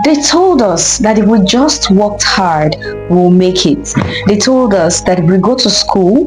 They told us that if we just worked hard, we'll make it. They told us that if we go to school,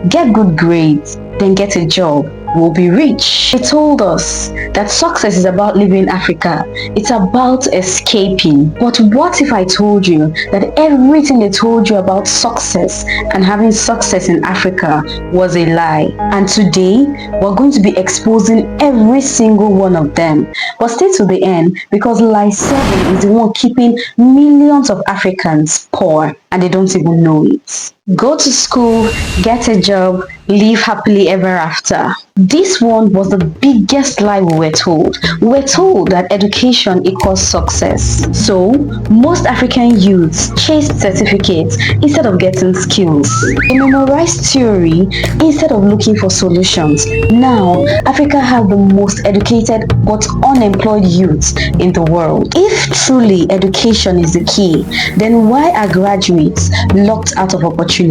get good grades, then get a job, we'll be rich. They told us that success is about living Africa. It's about escaping. But what if I told you that everything they told you about success and having success in Africa was a lie? And today, we're going to be exposing every single one of them. But stay to the end because lie 7 is the one keeping millions of Africans poor and they don't even know it. Go to school, get a job, live happily ever after. This one was the biggest lie we were told. We were told that education equals success. So, most African youths chased certificates instead of getting skills. They memorized theory instead of looking for solutions. Now, Africa has the most educated but unemployed youths in the world. If truly education is the key, then why are graduates locked out of opportunities?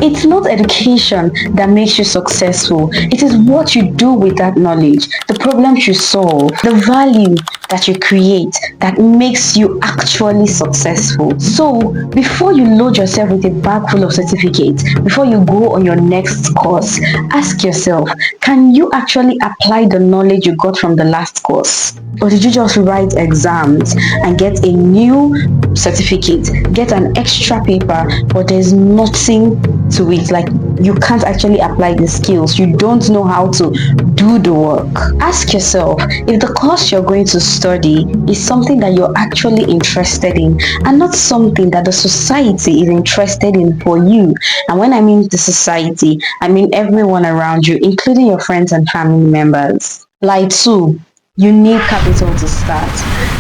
It's not education that makes you successful. It is what you do with that knowledge, the problems you solve, the value that you create that makes you actually successful. So before you load yourself with a bag full of certificates, before you go on your next course, ask yourself, can you actually apply the knowledge you got from the last course? Or did you just write exams and get a new certificate, get an extra paper, but there's nothing to it? Like you can't actually apply the skills. You don't know how to do the work. Ask yourself if the course you're going to study is something that you're actually interested in and not something that the society is interested in for you. And when I mean the society, I mean everyone around you, including your friends and family members. Lie 2. You need capital to start.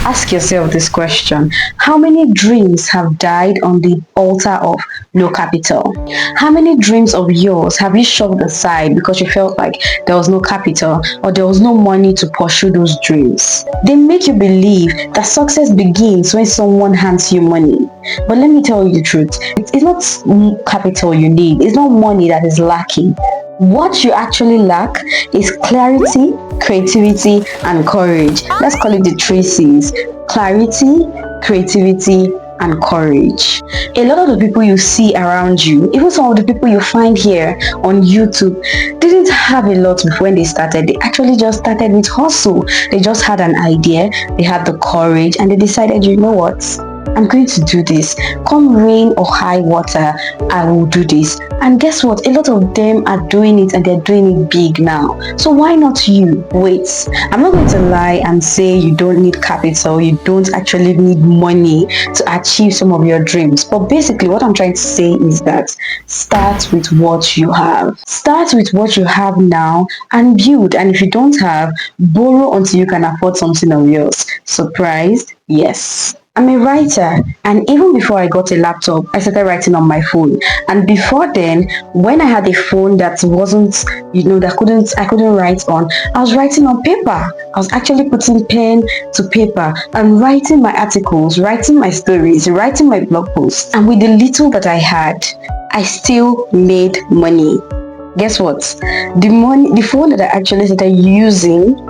Ask yourself this question. How many dreams have died on the altar of no capital? How many dreams of yours have you shoved aside because you felt like there was no capital or there was no money to pursue those dreams? They make you believe that success begins when someone hands you money. But let me tell you the truth. It's not capital you need. It's not money that is lacking. What you actually lack is clarity, creativity, and courage. Let's call it the 3 C's. Clarity, creativity, and courage. A lot of the people you see around you, even some of the people you find here on YouTube, didn't have a lot when they started. They actually just started with hustle. They just had an idea, they had the courage, and they decided, you know what? I'm going to do this. Come rain or high water, I will do this. And guess what? A lot of them are doing it and they're doing it big now. So why not you? Wait, I'm not going to lie and say you don't need capital, you don't actually need money to achieve some of your dreams. But basically what I'm trying to say is that start with what you have. Start with what you have now and build. And if you don't have, borrow until you can afford something of yours. Surprised? Yes. I'm a writer, and even before I got a laptop, I started writing on my phone. And before then, when I had a phone that wasn't, that I couldn't write on, I was writing on paper. I was actually putting pen to paper and writing my articles, writing my stories, writing my blog posts. And with the little that I had, I still made money. Guess what? The phone that I actually started using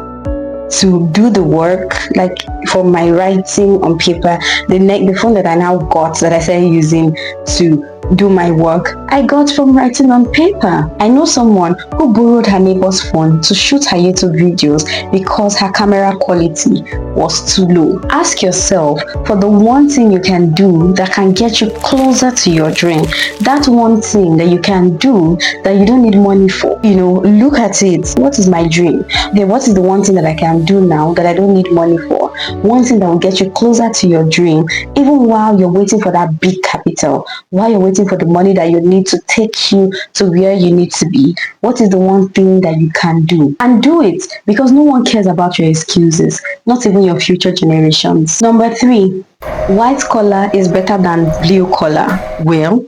to do the work, like for my writing on paper, the phone that I now got that I started using to do my work, I got from writing on paper. I know someone who borrowed her neighbor's phone to shoot her YouTube videos because her camera quality was too low. Ask yourself for the one thing you can do that can get you closer to your dream. That one thing that you can do that you don't need money for. Look at it. What is my dream? Okay, what is the one thing that I can do now that I don't need money for? One thing that will get you closer to your dream, even while you're waiting for that big capital, while you're waiting for the money that you need to take you to where you need to be. What is the one thing that you can do? And do it, because no one cares about your excuses, not even your future generations. Number 3, white collar is better than blue collar. Well,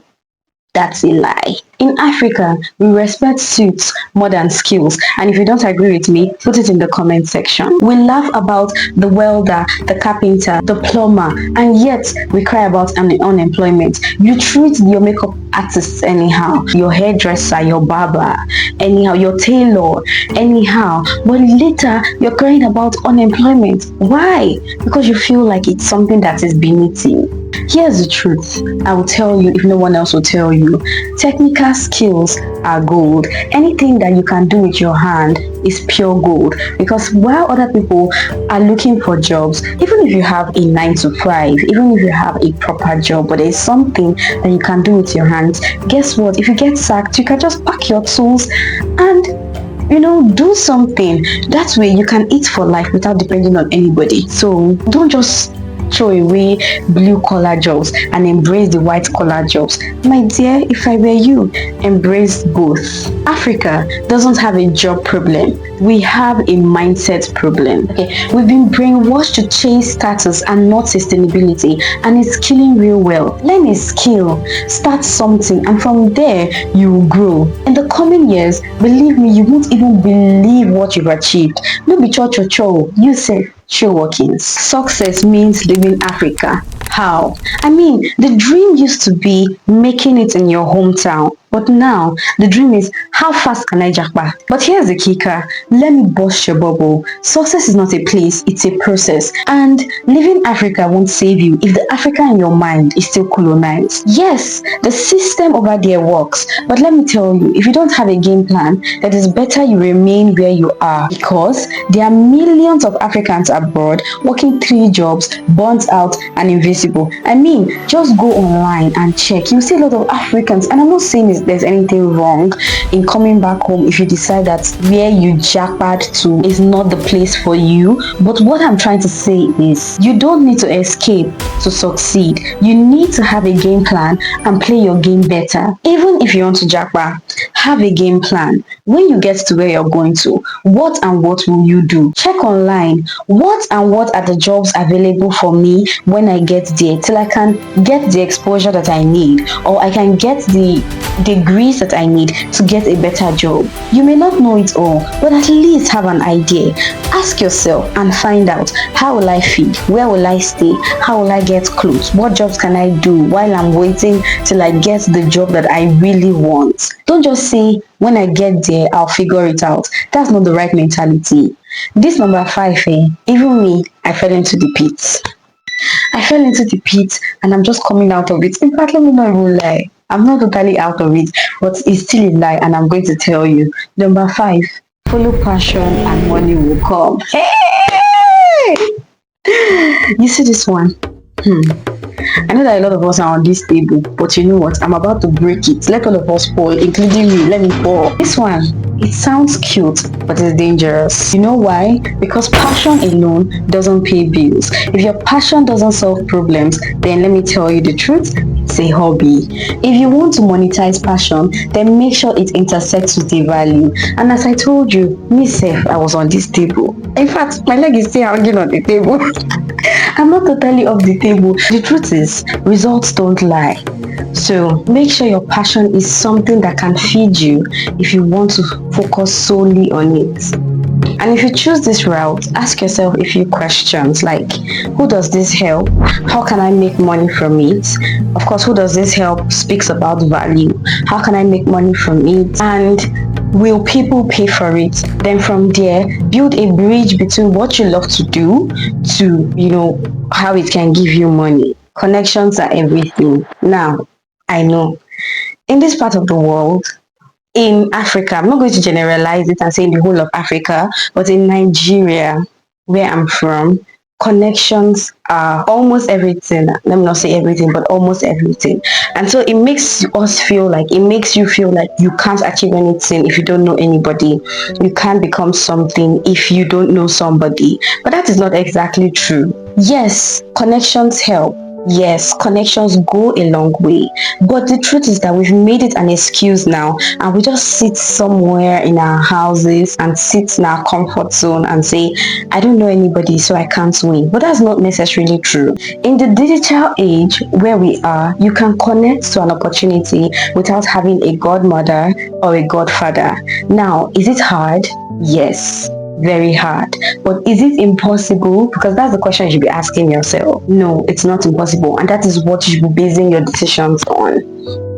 That's a lie. In Africa, we respect suits more than skills. And if you don't agree with me, put it in the comment section. We laugh about the welder, the carpenter, the plumber, and yet we cry about unemployment. You treat your makeup artists anyhow, your hairdresser, your barber, anyhow, your tailor, anyhow. But later, you're crying about unemployment. Why? Because you feel like it's something that is beneath you. Here's the truth. I will tell you if no one else will tell you. Technical skills are gold. Anything that you can do with your hand is pure gold. Because while other people are looking for jobs, even if you have a 9 to 5, even if you have a proper job, but there's something that you can do with your hands, guess what? If you get sacked, you can just pack your tools and do something. That way you can eat for life without depending on anybody. So don't just throw away blue collar jobs and embrace the white collar jobs. My dear, if I were you, embrace both. Africa doesn't have a job problem. We have a mindset problem. Okay, we've been brainwashed to chase status and not sustainability, and it's killing real well. Learn a skill, start something, and from there you will grow. In the coming years, believe me, you won't even believe what you've achieved. No be cho cho cho. You say show workings. Success means living Africa. How? I mean, the dream used to be making it in your hometown. But now, the dream is how fast can I jackpot? But here's the kicker. Let me bust your bubble. Success is not a place, it's a process. And living Africa won't save you if the Africa in your mind is still colonized. Yes, the system over there works. But let me tell you, if you don't have a game plan, it is better you remain where you are. Because there are millions of Africans abroad working 3 jobs, burnt out and invisible. I mean, just go online and check. You'll see a lot of Africans, and I'm not saying there's anything wrong in coming back home if you decide that where you jackpot to is not the place for you. But what I'm trying to say is you don't need to escape to succeed. You need to have a game plan and play your game better. Even if you want to jackpot, have a game plan. When you get to where you're going to, what and what will you do? Check online. What and what are the jobs available for me when I get there till I can get the exposure that I need, or I can get the degrees that I need to get a better job. You may not know it all, but at least have an idea. Ask yourself and find out, how will I feed? Where will I stay? How will I get clothes? What jobs can I do while I'm waiting till I get the job that I really want? Don't just say, when I get there, I'll figure it out. That's not the right mentality. This number 5, even me, I fell into the pit. And I'm just coming out of it. In fact, let me not even lie. I'm not totally out of it, but it's still a lie, and I'm going to tell you. Number 5, follow passion and money will come. Hey! You see this one? I know that a lot of us are on this table, but you know what? I'm about to break it. Let all of us fall, including me. Let me fall. This one, it sounds cute, but it's dangerous. You know why? Because passion alone doesn't pay bills. If your passion doesn't solve problems, then let me tell you the truth, it's a hobby. If you want to monetize passion, then make sure it intersects with the value. And as I told you, myself, I was on this table. In fact, my leg is still hanging on the table. I'm not totally off the table. The truth is, results don't lie. So make sure your passion is something that can feed you if you want to focus solely on it. And if you choose this route, ask yourself a few questions like, who does this help? How can I make money from it? Of course, who does this help speaks about value. How can I make money from it? And will people pay for it? Then from there, build a bridge between what you love to do to, how it can give you money. Connections are everything. Now, I know in this part of the world, in Africa, I'm not going to generalize it and say in the whole of Africa, but in Nigeria, where I'm from, connections are almost everything. Let me not say everything, but almost everything. And so it makes you feel like you can't achieve anything if you don't know anybody. You can't become something if you don't know somebody. But that is not exactly true. Yes, connections help. Yes, connections go a long way. But the truth is that we've made it an excuse now, and we just sit somewhere in our houses and sit in our comfort zone and say, I don't know anybody, so I can't win. But that's not necessarily true. In the digital age where we are, you can connect to an opportunity without having a godmother or a godfather. Now, is it hard? Yes, very hard. But is it impossible? Because that's the question you should be asking yourself. No, it's not impossible. And that is what you should be basing your decisions on.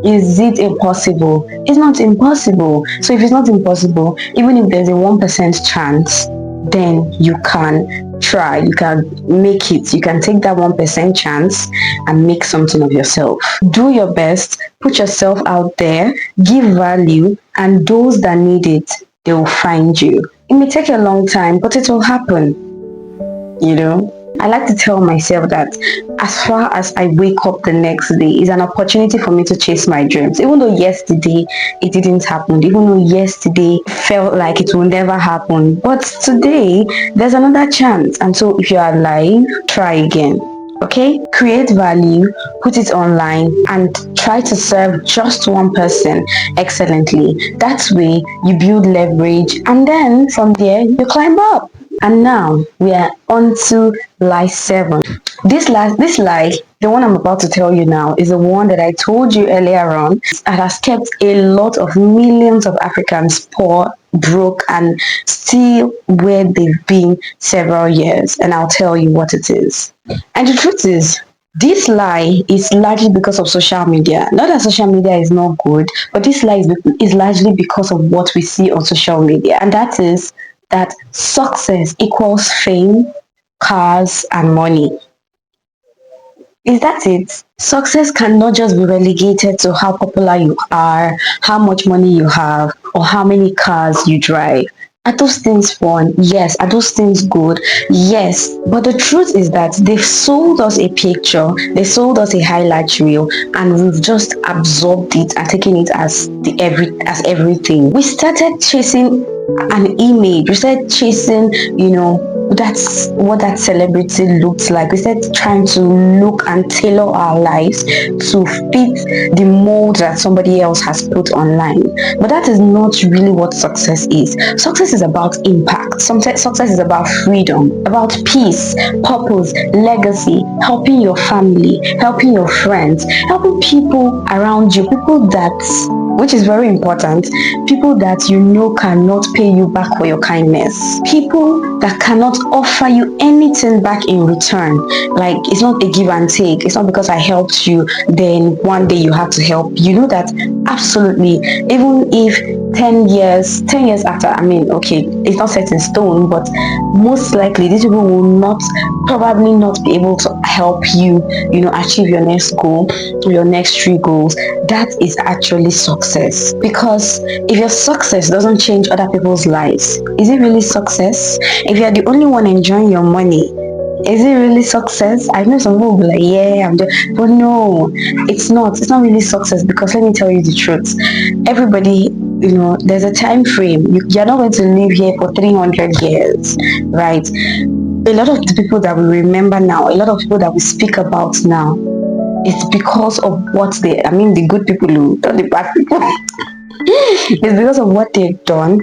Is it impossible? It's not impossible. So if it's not impossible, even if there's a 1% chance, then you can try, you can make it. You can take that 1% chance and make something of yourself. Do your best, put yourself out there, give value, and those that need it, they will find you. It may take a long time, but it will happen, you know. I like to tell myself that as far as I wake up the next day is an opportunity for me to chase my dreams. Even though yesterday it didn't happen, even though yesterday felt like it will never happen, but today there's another chance. And so if you're alive, try again. Okay, create value, put it online, and try to serve just one person excellently. That way you build leverage, and then from there you climb up. And now we are on to lie 7. This lie, the one I'm about to tell you now, is the one that I told you earlier on. It has kept a lot of millions of Africans poor, broke, and still where they've been several years. And I'll tell you what it is. And the truth is, this lie is largely because of social media. Not that social media is not good, but this lie is largely because of what we see on social media. And that is that success equals fame, cars, and money. Is that it? Success cannot just be relegated to how popular you are, how much money you have, or how many cars you drive. Are those things fun? Yes. Are those things good? Yes. But the truth is that they've sold us a picture, they sold us a highlight reel, and we've just absorbed it and taken it as everything. We started chasing an image. We started chasing, that's what that celebrity looks like. We started trying to look and tailor our lives to fit the mold that somebody else has put online. But that is not really what success is. Success is about impact. Success is about freedom, about peace, purpose, legacy, helping your family, helping your friends, helping people around you, people that, which is very important, people that you know cannot pay you back for your kindness, people that cannot offer you anything back in return. Like, it's not a give and take. It's not because I helped you, then one day you have to help. You know that absolutely, even if 10 years after, I mean, okay, it's not set in stone, but most likely these people will not, probably not be able to help you, achieve your next goal, your next 3 goals. That is actually success. Because if your success doesn't change other people's lives, is it really success? If you're the only one enjoying your money, is it really success? I know some people will be like, yeah, I'm just, but no, it's not really success. Because let me tell you the truth, everybody, there's a time frame. You're not going to live here for 300 years, right? A lot of the people that we remember now, a lot of people that we speak about now, it's because of what the good people who, not the bad people. It's because of what they've done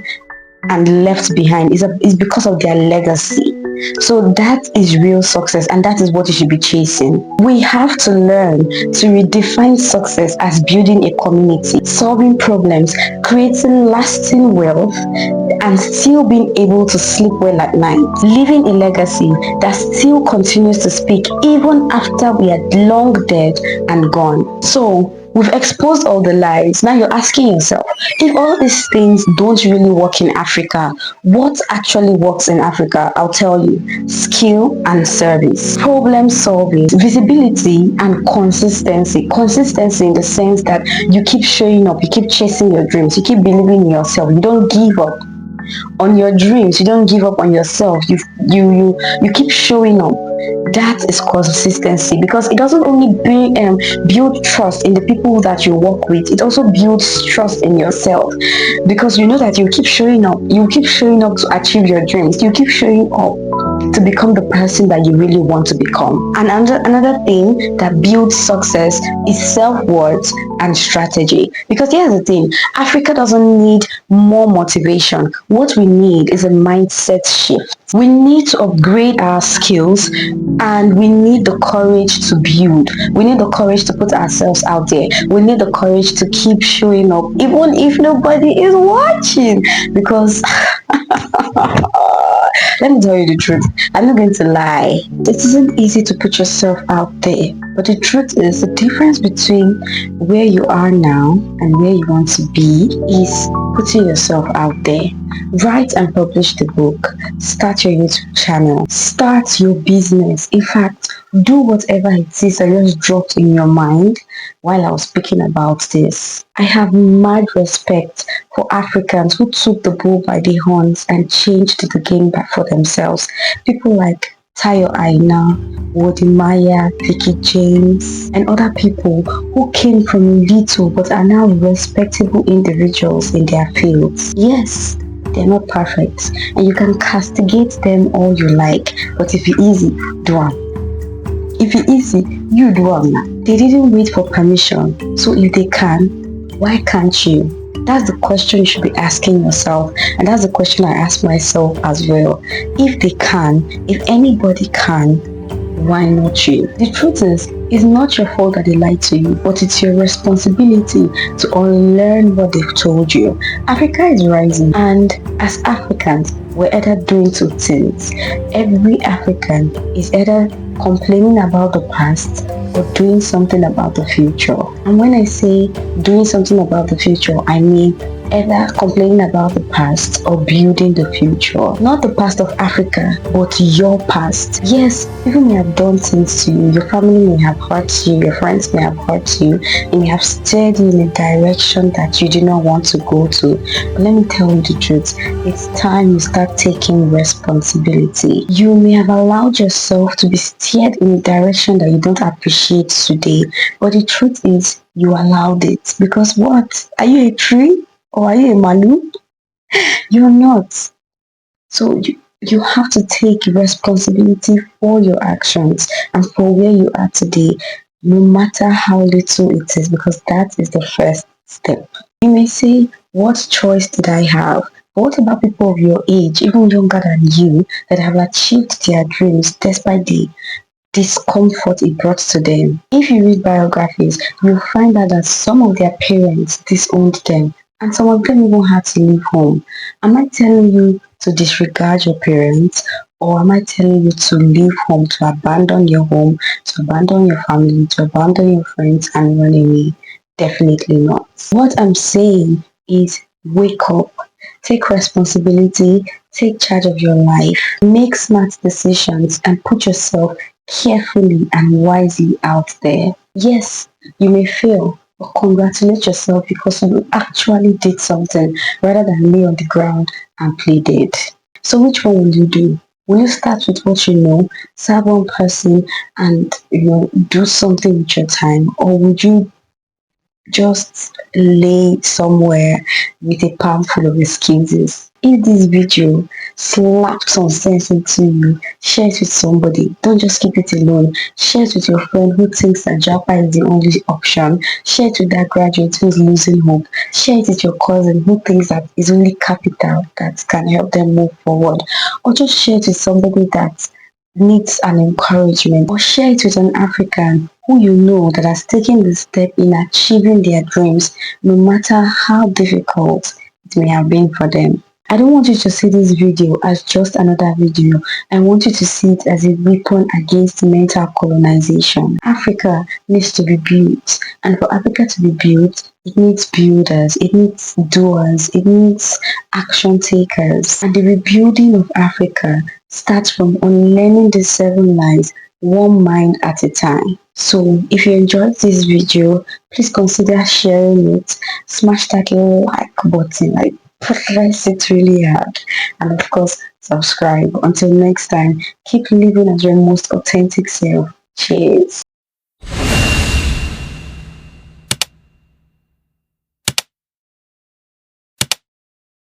and left behind. It's because of their legacy. So that is real success, and that is what you should be chasing. We have to learn to redefine success as building a community, solving problems, creating lasting wealth, and still being able to sleep well at night. Leaving a legacy that still continues to speak even after we are long dead and gone. So we've exposed all the lies. Now you're asking yourself, if all these things don't really work in Africa, what actually works in Africa? I'll tell you. Skill and service, problem solving, visibility, and consistency. Consistency in the sense that you keep showing up, you keep chasing your dreams, you keep believing in yourself, you don't give up on your dreams, you don't give up on yourself, you keep showing up. That is consistency, because it doesn't only build trust in the people that you work with, it also builds trust in yourself, because you know that you keep showing up to achieve your dreams, you keep showing up to to become the person that you really want to become. And another thing that builds success is self-worth and strategy. Because here's the thing, Africa doesn't need more motivation. What we need is a mindset shift. We need to upgrade our skills and we need the courage to build. We need the courage to put ourselves out there. We need the courage to keep showing up even if nobody is watching. Because let me tell you the truth. I'm not going to lie. It isn't easy to put yourself out there. But the truth is, the difference between where you are now and where you want to be is putting yourself out there. Write and publish the book. Start your YouTube channel. Start your business. In fact, do whatever it is that just dropped in your mind while I was speaking about this. I have mad respect for Africans who took the bull by the horns and changed the game back for themselves. People like Tayo Aina, Wodi Maya, Vicky James, and other people who came from little but are now respectable individuals in their fields. Yes, they're not perfect, and you can castigate them all you like, but if it's easy, do it. If it's easy, you do it. They didn't wait for permission, so if they can, why can't you? That's the question you should be asking yourself, and that's the question I ask myself as well. If they can, if anybody can, why not you? The truth is, it's not your fault that they lied to you, but it's your responsibility to unlearn what they've told you. Africa is rising, and as Africans, we're either doing two things. Every African is either complaining about the past or doing something about the future. And when I say doing something about the future, I mean either complaining about the past or building the future. Not the past of Africa, but your past. Yes, people may have done things to you, your family may have hurt you, your friends may have hurt you, they may have steered you in a direction that you do not want to go to. But let me tell you the truth, it's time you start taking responsibility. You may have allowed yourself to be steered in a direction that you don't appreciate today, but the truth is you allowed it. Because what? Are you a tree? Or are you a malu? You're not. So you have to take responsibility for your actions and for where you are today, no matter how little it is, because that is the first step. You may say, what choice did I have? But what about people of your age, even younger than you, that have achieved their dreams despite the discomfort it brought to them? If you read biographies, you'll find out that some of their parents disowned them and some of them even had to leave home. Am I telling you to disregard your parents, or am I telling you to leave home, to abandon your home, to abandon your family, to abandon your friends and run away? Definitely not. What I'm saying is wake up, take responsibility, take charge of your life, make smart decisions and put yourself carefully and wisely out there. Yes, you may fail, but congratulate yourself because you actually did something rather than lay on the ground and play dead. So which one will you do? Will you start with what you know, serve one person and do something with your time, or would you just lay somewhere with a palm full of excuses? If this video slapped some sense into you, share it with somebody. Don't just keep it alone. Share it with your friend who thinks that Japa is the only option. Share it with that graduate who is losing hope. Share it with your cousin who thinks that it's only capital that can help them move forward. Or just share it with somebody that needs an encouragement, or share it with an African who you know that has taken the step in achieving their dreams, no matter how difficult it may have been for them. I don't want you to see this video as just another video. I want you to see it as a weapon against mental colonization. Africa needs to be built, and for Africa to be built, it needs builders, it needs doers, it needs action takers. And the rebuilding of Africa starts from unlearning the 7 lies, one mind at a time. So if you enjoyed this video, please consider sharing it, smash that like button, like press it really hard, and of course subscribe. Until next time, keep living as your most authentic self. Cheers.